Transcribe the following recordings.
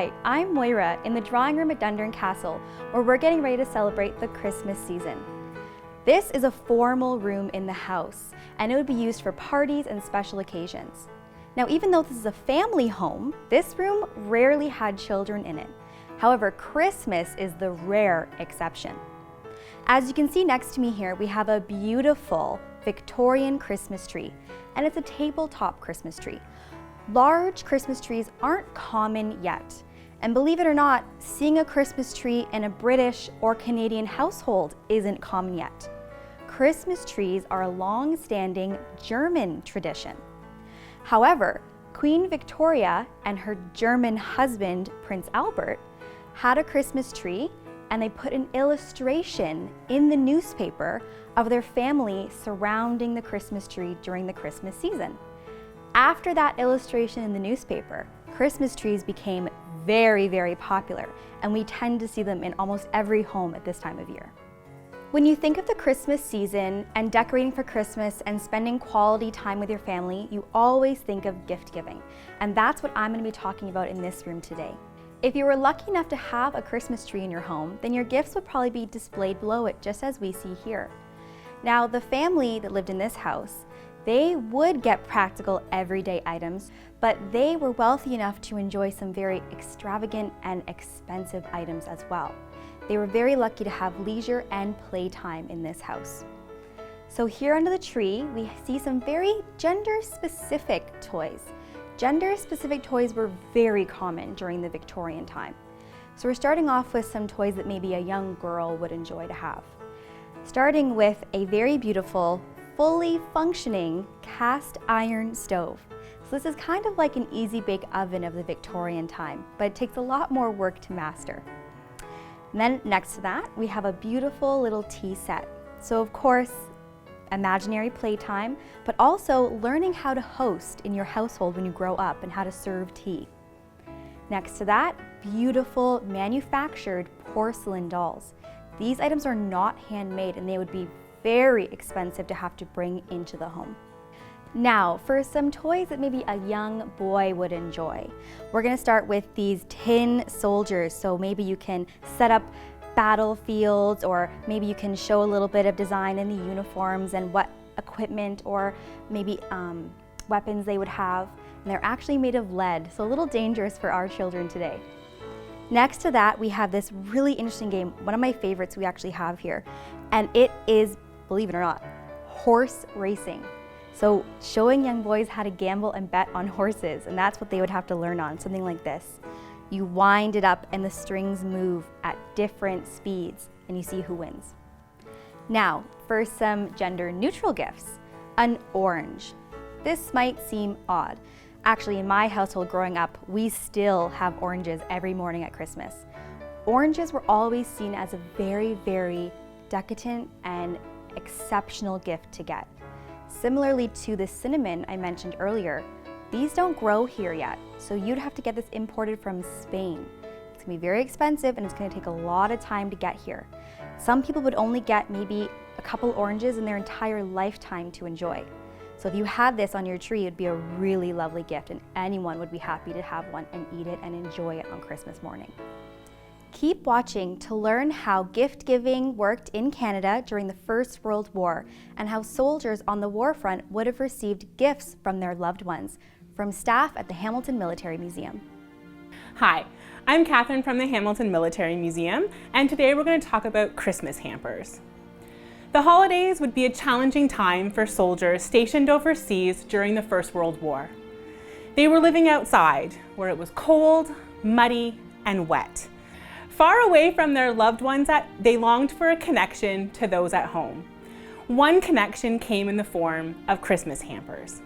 Hi, I'm Moira in the drawing room at Dundurn Castle, where we're getting ready to celebrate the Christmas season. This is a formal room in the house, and it would be used for parties and special occasions. Now, even though this is a family home, this room rarely had children in it. However, Christmas is the rare exception. As you can see next to me here, we have a beautiful Victorian Christmas tree, and it's a tabletop Christmas tree. Large Christmas trees aren't common yet, and believe it or not, seeing a Christmas tree in a British or Canadian household isn't common yet. Christmas trees are a long-standing German tradition. However, Queen Victoria and her German husband, Prince Albert, had a Christmas tree, and they put an illustration in the newspaper of their family surrounding the Christmas tree during the Christmas season. After that illustration in the newspaper, Christmas trees became very, very popular, and we tend to see them in almost every home at this time of year. When you think of the Christmas season and decorating for Christmas and spending quality time with your family, you always think of gift giving, and that's what I'm going to be talking about in this room today. If you were lucky enough to have a Christmas tree in your home, then your gifts would probably be displayed below it, just as we see here. Now, the family that lived in this house, they would get practical everyday items, but they were wealthy enough to enjoy some very extravagant and expensive items as well. They were very lucky to have leisure and playtime in this house. So here under the tree, we see some very gender-specific toys. Gender-specific toys were very common during the Victorian time. So we're starting off with some toys that maybe a young girl would enjoy to have. Starting with a very beautiful, fully functioning cast iron stove. So this is kind of like an easy bake oven of the Victorian time, but it takes a lot more work to master. And then next to that, we have a beautiful little tea set. So of course, imaginary playtime, but also learning how to host in your household when you grow up and how to serve tea. Next to that, beautiful manufactured porcelain dolls. These items are not handmade, and they would be very expensive to have to bring into the home. Now, for some toys that maybe a young boy would enjoy, we're gonna start with these tin soldiers. So maybe you can set up battlefields, or maybe you can show a little bit of design in the uniforms and what equipment or maybe weapons they would have. And they're actually made of lead, so a little dangerous for our children today. Next to that, we have this really interesting game, one of my favorites we actually have here, and it is, believe it or not, horse racing. So showing young boys how to gamble and bet on horses, and that's what they would have to learn on, something like this. You wind it up and the strings move at different speeds, and you see who wins. Now, for some gender-neutral gifts, an orange. This might seem odd. Actually, in my household growing up, we still have oranges every morning at Christmas. Oranges were always seen as a very, very decadent and exceptional gift to get. Similarly to the cinnamon I mentioned earlier, these don't grow here yet, so you'd have to get this imported from Spain. It's gonna be very expensive, and it's gonna take a lot of time to get here. Some people would only get maybe a couple oranges in their entire lifetime to enjoy. So if you had this on your tree, it'd be a really lovely gift, and anyone would be happy to have one and eat it and enjoy it on Christmas morning. Keep watching to learn how gift giving worked in Canada during the First World War, and how soldiers on the war front would have received gifts from their loved ones, from staff at the Hamilton Military Museum. Hi, I'm Catherine from the Hamilton Military Museum, and today we're going to talk about Christmas hampers. The holidays would be a challenging time for soldiers stationed overseas during the First World War. They were living outside, where it was cold, muddy, and wet. Far away from their loved ones, they longed for a connection to those at home. One connection came in the form of Christmas hampers.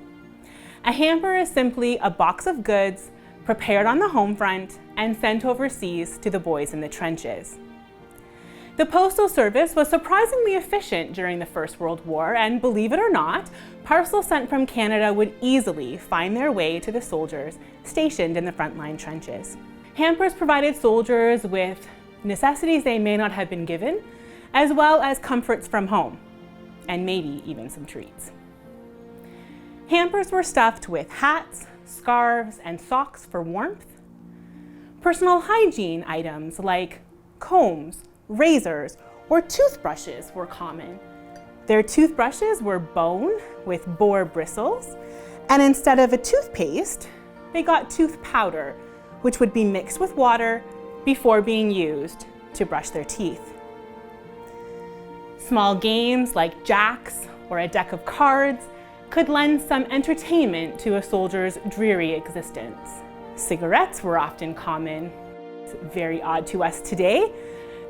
A hamper is simply a box of goods prepared on the home front and sent overseas to the boys in the trenches. The Postal Service was surprisingly efficient during the First World War, and believe it or not, parcels sent from Canada would easily find their way to the soldiers stationed in the frontline trenches. Hampers provided soldiers with necessities they may not have been given, as well as comforts from home, and maybe even some treats. Hampers were stuffed with hats, scarves, and socks for warmth, Personal hygiene items like combs, razors, or toothbrushes were common. Their toothbrushes were bone with boar bristles, and instead of a toothpaste, they got tooth powder, which would be mixed with water before being used to brush their teeth. Small games like jacks or a deck of cards could lend some entertainment to a soldier's dreary existence. Cigarettes were often common. It's very odd to us today.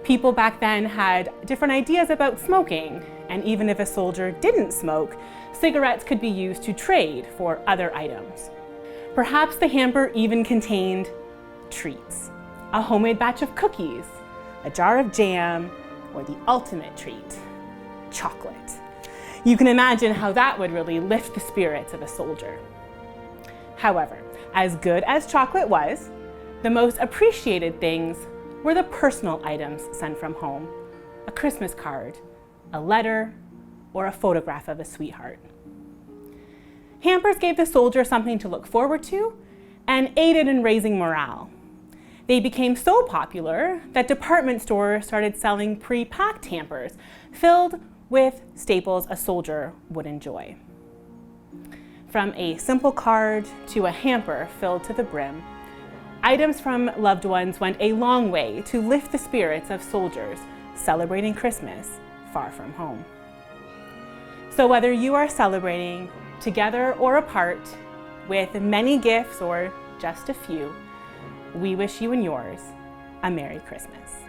People back then had different ideas about smoking, and even if a soldier didn't smoke, cigarettes could be used to trade for other items. Perhaps the hamper even contained treats, a homemade batch of cookies, a jar of jam, or the ultimate treat, chocolate. You can imagine how that would really lift the spirits of a soldier. However, as good as chocolate was, the most appreciated things were the personal items sent from home, a Christmas card, a letter, or a photograph of a sweetheart. Hampers gave the soldier something to look forward to and aided in raising morale. They became so popular that department stores started selling pre-packed hampers filled with staples a soldier would enjoy. From a simple card to a hamper filled to the brim, items from loved ones went a long way to lift the spirits of soldiers celebrating Christmas far from home. So whether you are celebrating together or apart, with many gifts or just a few, we wish you and yours a Merry Christmas.